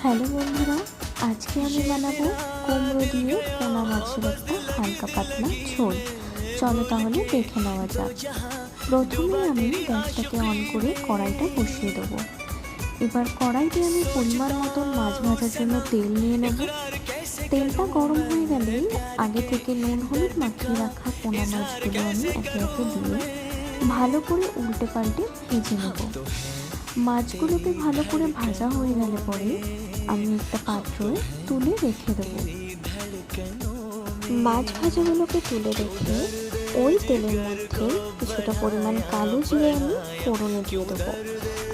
Hello বন্ধুরা, আজকে আমি বানাবো কুমড়ো দিয়ে পোনা মাছের একটা হালকা পাতলা ঝোল। চলো তাহলে দেখে নেওয়া যাক। প্রথমে আমি গ্যাসটাকে অন করে কড়াইটা বসিয়ে দেবো। এবার কড়াইতে আমি পরিমাণ মতন মাছ ভাজার জন্য তেল নিয়ে নেব। তেলটা গরম হয়ে গেলে আগে থেকে নুন হলুদ মাখিয়ে রাখা পোনা মাছগুলো আমি একে একে দিয়ে ভালো করে উল্টে পাল্টে ভেজে নেব। মাছগুলোকে ভালো করে ভাজা হয়ে গেলে পরে আমি একটা পাত্রে তুলে রেখে দেবো। মাছ ভাজাগুলোকে তুলে রেখে ওই তেলের মধ্যে কিছুটা পরিমাণ কালো জিরে আমি ফোড়নে দিয়ে দেবো।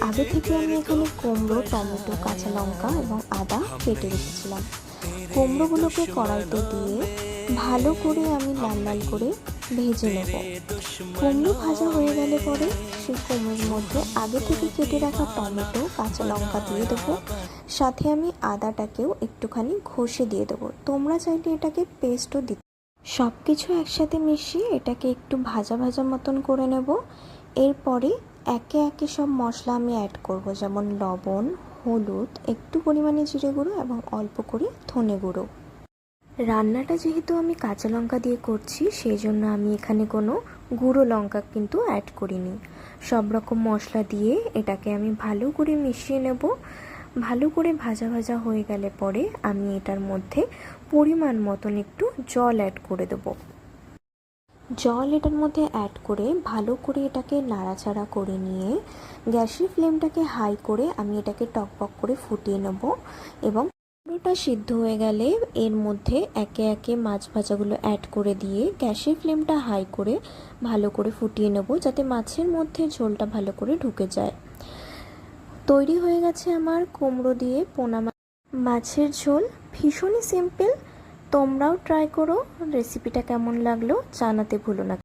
আগে থেকে আমি এখানে কুমড়ো, টমেটো, কাঁচা লঙ্কা এবং আদা কেটে রেখেছিলাম। কুমড়োগুলোকে কড়াইতে দিয়ে ভালো করে আমি লাল লাল করে ভেজে নেব। কুমড়ো ভাজা হয়ে গেলে পরে সেই কুমড়োর মধ্যে আগে থেকে কেটে রাখা টমেটো, কাঁচা লঙ্কা দিয়ে দেবো। সাথে আমি আদাটাকেও একটুখানি ঘষে দিয়ে দেবো। তোমরা চাইলে এটাকে পেস্টও দিতে। সব কিছু একসাথে মিশিয়ে এটাকে একটু ভাজা ভাজা মতন করে নেব। এরপরে একে একে সব মশলা আমি অ্যাড করব, যেমন লবণ, হলুদ, একটু পরিমাণে জিরে গুঁড়ো এবং অল্প করে ধনে গুঁড়ো। রান্নাটা যেহেতু আমি কাঁচা লঙ্কা দিয়ে করছি, সেই জন্য আমি এখানে কোনো গুঁড়ো লঙ্কা কিন্তু অ্যাড করিনি। সব রকম মশলা দিয়ে এটাকে আমি ভালো করে মিশিয়ে নেব। ভালো করে ভাজা ভাজা হয়ে গেলে পরে আমি এটার মধ্যে পরিমাণ মতন একটু জল অ্যাড করে দেব। জল এটার মধ্যে অ্যাড করে ভালো করে এটাকে নাড়াচাড়া করে নিয়ে গ্যাসের ফ্লেমটাকে হাই করে আমি এটাকে টকবক করে ফুটিয়ে নেব। এবং পুরোটা সিদ্ধ হয়ে গেলে এর মধ্যে একে একে মাছ ভাজাগুলো অ্যাড করে দিয়ে গ্যাসের ফ্লেমটা হাই করে ভালো করে ফুটিয়ে নেব, যাতে মাছের মধ্যে ঝোলটা ভালো করে ঢুকে যায়। তৈরি হয়ে গেছে আমার কুমড়ো দিয়ে পোনা মাছের ঝোল। ভীষণই সিম্পল, তোমরাও ট্রাই করো। রেসিপিটা কেমন লাগলো জানাতে ভুলো না।